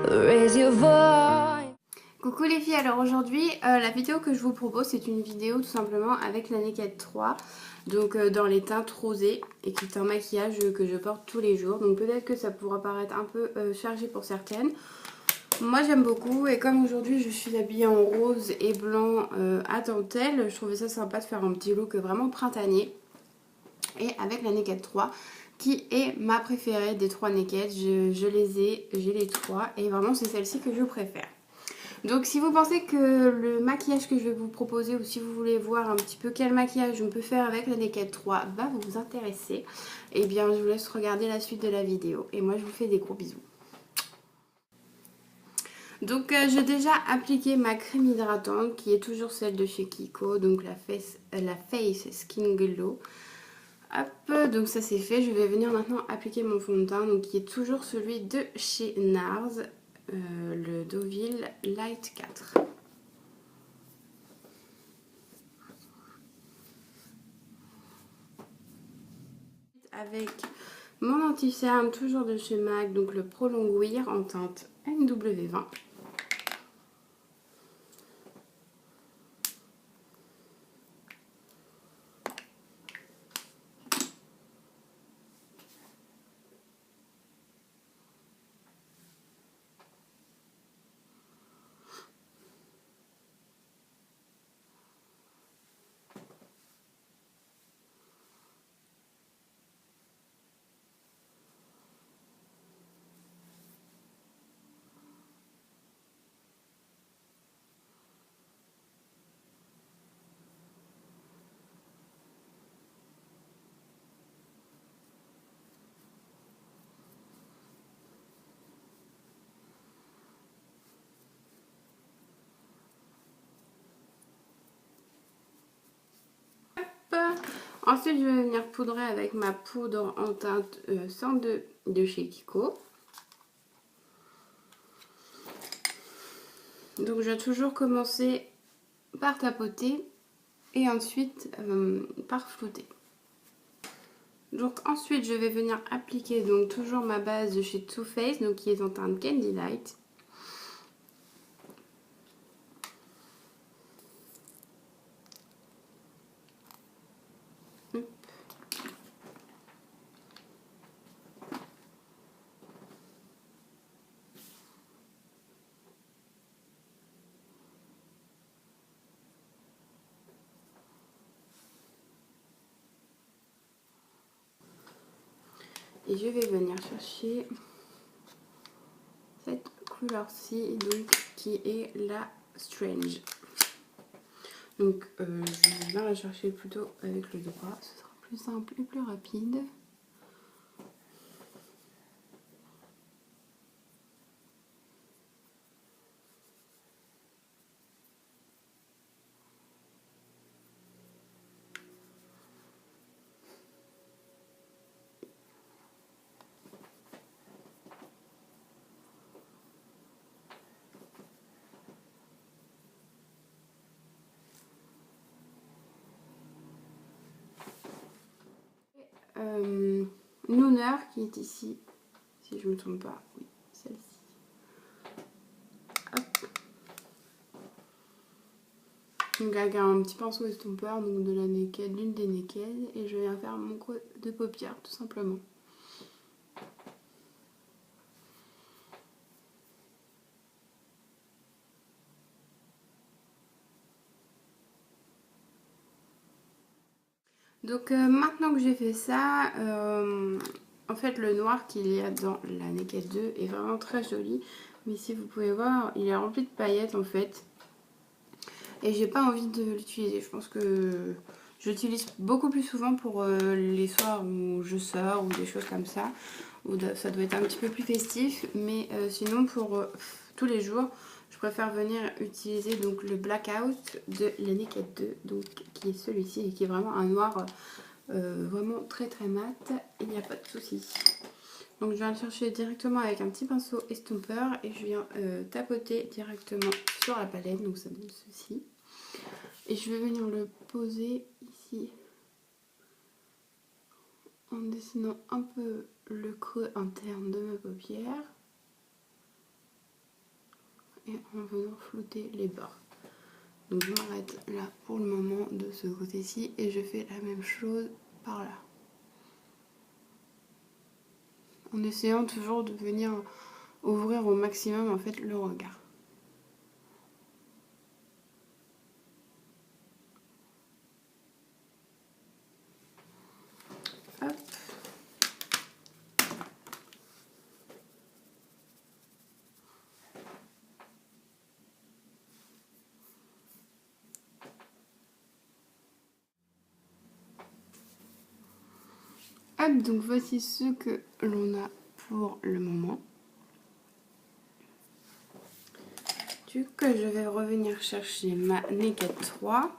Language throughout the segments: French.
Raise your voice. Coucou les filles, alors aujourd'hui la vidéo que je vous propose c'est une vidéo tout simplement avec la Naked 3, donc dans les teintes rosées, et qui est un maquillage que je porte tous les jours, donc peut-être que ça pourra paraître un peu chargé pour certaines. Moi j'aime beaucoup, et comme aujourd'hui je suis habillée en rose et blanc à dentelle, je trouvais ça sympa de faire un petit look vraiment printanier, et avec la Naked 3 qui est ma préférée des trois Naked. J'ai les trois et vraiment c'est celle-ci que je préfère. Donc si vous pensez que le maquillage que je vais vous proposer, ou si vous voulez voir un petit peu quel maquillage on peut faire avec la Naked 3 va vous intéresser, eh bien je vous laisse regarder la suite de la vidéo. Et moi je vous fais des gros bisous. Donc j'ai déjà appliqué ma crème hydratante qui est toujours celle de chez Kiko, donc la Face Skin Glow. Hop, donc ça c'est fait. Je vais venir maintenant appliquer mon fond de teint, donc qui est toujours celui de chez NARS, le Deauville Light 4. Avec mon anti-cerne toujours de chez MAC, donc le Prolong Wear en teinte NW20. Ensuite, je vais venir poudrer avec ma poudre en teinte 102 de chez Kiko. Donc, je vais toujours commencer par tapoter et ensuite par flouter. Donc, ensuite, je vais venir appliquer donc toujours ma base de chez Too Faced, donc qui est en teinte Candy Light. Et je vais venir chercher cette couleur-ci, donc qui est la Strange. Donc je viens la chercher plutôt avec le doigt, ce sera plus simple et plus rapide. Nooner qui est ici, si je ne me trompe pas, oui, celle-ci. Donc avec un petit pinceau estompeur, donc de la Naked, l'une des Naked, et je viens faire mon creux de paupière tout simplement. Donc maintenant que j'ai fait ça, en fait le noir qu'il y a dans la Naked 2 est vraiment très joli. Mais si vous pouvez voir, il est rempli de paillettes en fait. Et j'ai pas envie de l'utiliser. Je pense que je l'utilise beaucoup plus souvent pour les soirs où je sors ou des choses comme ça. Où ça doit être un petit peu plus festif. Mais sinon pour tous les jours, je préfère venir utiliser donc le Blackout de la Naked 2. Donc qui est celui-ci et qui est vraiment un noir vraiment très très mat. Il n'y a pas de souci. Donc je viens le chercher directement avec un petit pinceau estompeur et je viens tapoter directement sur la palette, donc ça donne ceci. Et je vais venir le poser ici en dessinant un peu le creux interne de ma paupière. et en venant flouter les bords. Donc je m'arrête là pour le moment de ce côté-ci et je fais la même chose par là. En essayant toujours de venir ouvrir au maximum en fait le regard. Hop. Hop, donc voici ce que l'on a pour le moment. Du coup, je vais revenir chercher ma Naked 3.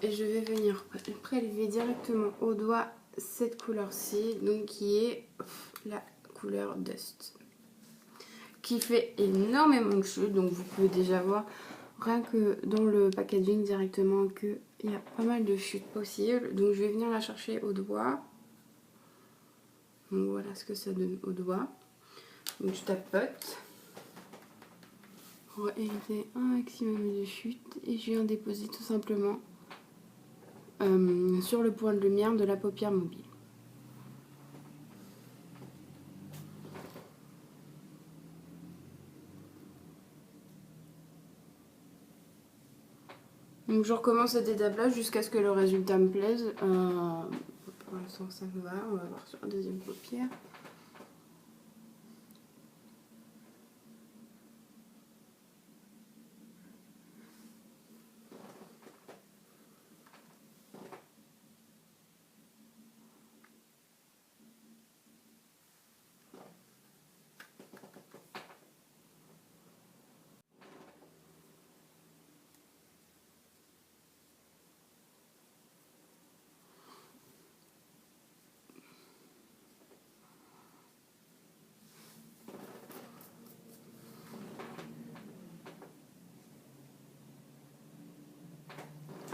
Et je vais venir prélever directement au doigt cette couleur-ci, donc qui est la couleur Dust. Qui fait énormément de chutes, donc vous pouvez déjà voir rien que dans le packaging directement qu'il y a pas mal de chutes possibles. Donc je vais venir la chercher au doigt. Donc voilà ce que ça donne au doigt. Donc je tapote pour éviter un maximum de chutes et je viens déposer tout simplement sur le point de lumière de la paupière mobile. Donc je recommence cette étape-là jusqu'à ce que le résultat me plaise. Pour l'instant ça me va, on va voir sur la deuxième paupière.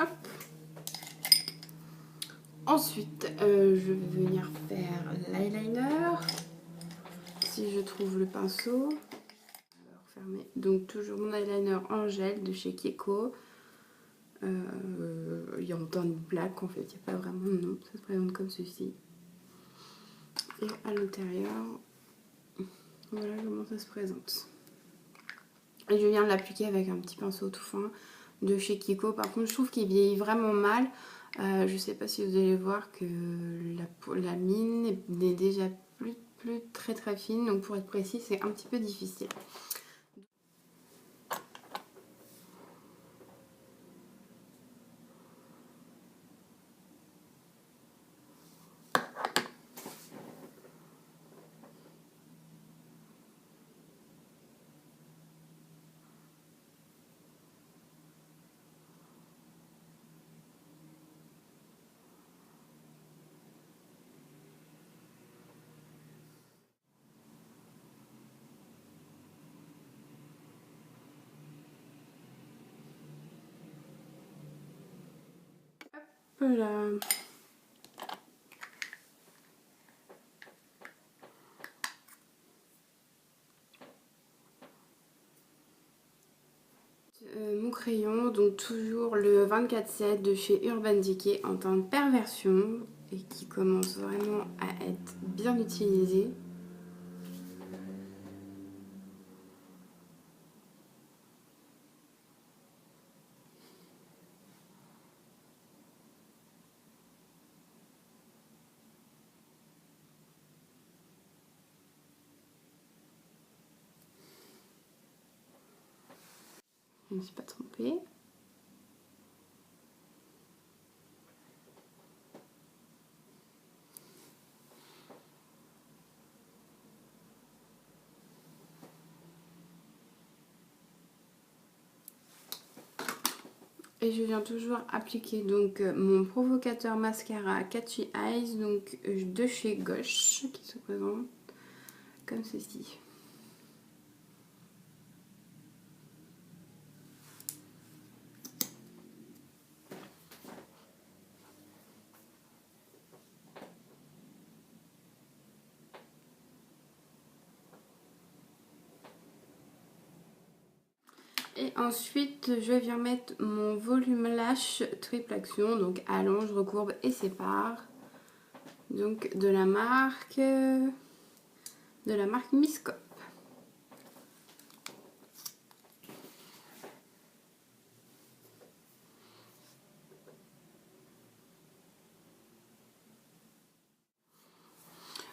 Hop. Ensuite, je vais venir faire l'eyeliner. Si je trouve le pinceau. Donc toujours mon eyeliner en gel de chez Kiko. Il y a autant de black en fait, il n'y a pas vraiment de nom. Ça se présente comme ceci. Et à l'intérieur, voilà comment ça se présente. Et je viens de l'appliquer avec un petit pinceau tout fin de chez Kiko. Par contre, je trouve qu'il vieillit vraiment mal. Je sais pas si vous allez voir que la mine est déjà plus très très fine. Donc pour être précis, c'est un petit peu difficile. Voilà. Mon crayon, donc toujours le 24-7 de chez Urban Decay en teinte perversion et qui commence vraiment à être bien utilisé. Je ne me suis pas trompée. Et je viens toujours appliquer donc mon provocateur mascara Catchy Eyes, donc de chez Gauche, qui se présente comme ceci. Et ensuite je viens mettre mon volume lash triple action, donc allonge, recourbe et sépare. Donc de la marque Miscop.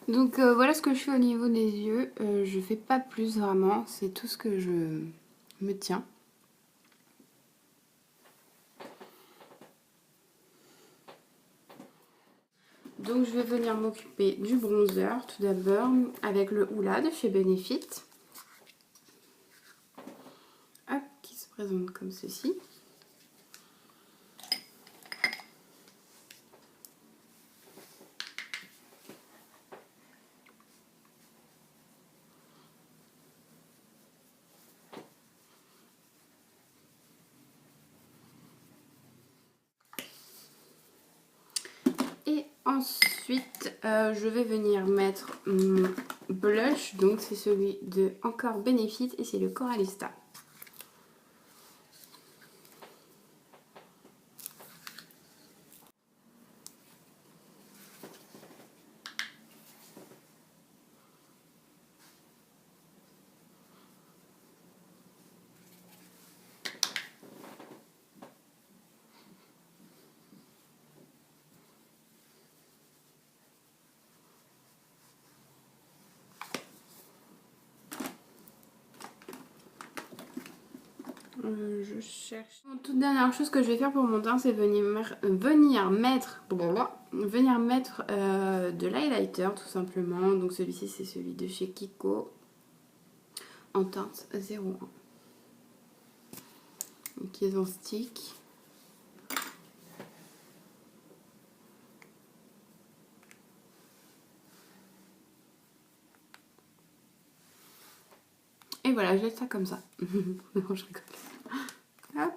Donc voilà ce que je fais au niveau des yeux. Je fais pas plus vraiment, c'est tout ce que je me tiens. Donc je vais venir m'occuper du bronzer tout d'abord avec le Hoola de chez Benefit. Hop, qui se présente comme ceci. Et ensuite, je vais venir mettre mon blush. Donc c'est celui de encore Benefit et c'est le Coralista. Je cherche. Toute dernière chose que je vais faire pour mon teint, c'est venir mettre de l'highlighter tout simplement. Donc celui-ci c'est celui de chez Kiko en teinte 01. Qui est en stick. Et voilà, je laisse ça comme ça. Non, je rigole. Hop.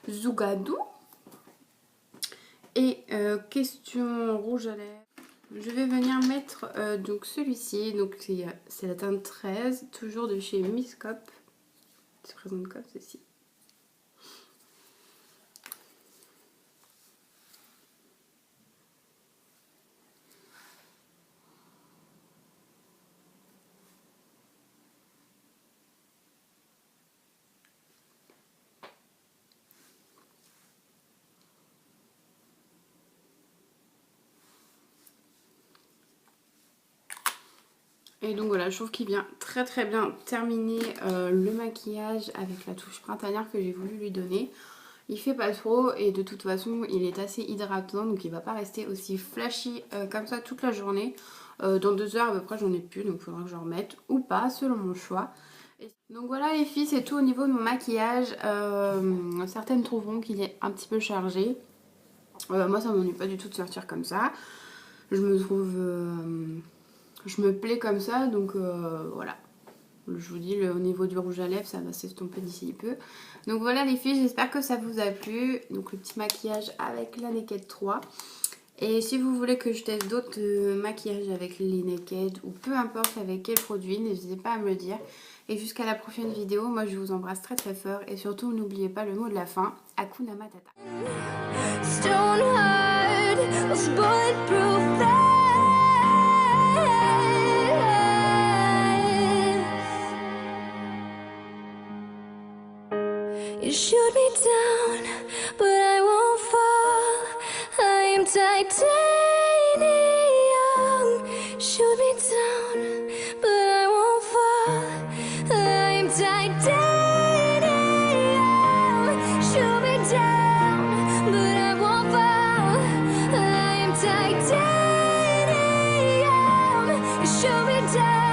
Zougadou. Et question rouge à lèvres. Je vais venir mettre donc celui-ci. Donc c'est la teinte 13, toujours de chez Miscop. Il se présente comme ceci. Et donc voilà, je trouve qu'il vient très très bien terminer le maquillage avec la touche printanière que j'ai voulu lui donner. Il fait pas trop et de toute façon il est assez hydratant, donc il va pas rester aussi flashy comme ça toute la journée. Dans 2 heures à peu près j'en ai plus, donc il faudra que je remette ou pas selon mon choix. Donc voilà les filles, c'est tout au niveau de mon maquillage. Certaines trouveront qu'il est un petit peu chargé. Moi ça m'ennuie pas du tout de sortir comme ça. Je me trouve... je me plais comme ça, donc voilà. Je vous dis, au niveau du rouge à lèvres, ça va s'estomper d'ici peu. Donc voilà les filles, j'espère que ça vous a plu. Donc le petit maquillage avec la Naked 3. Et si vous voulez que je teste d'autres maquillages avec les Naked, ou peu importe avec quel produit, n'hésitez pas à me le dire. Et jusqu'à la prochaine vidéo, moi je vous embrasse très très fort. Et surtout, n'oubliez pas le mot de la fin, Hakuna Matata. Stone heart was bulletproof. You shoot me down, but I won't fall. I am titanium. Shoot me down, but I won't fall. I am titanium. Shoot me down, but I won't fall. I am titanium. Shoot me down.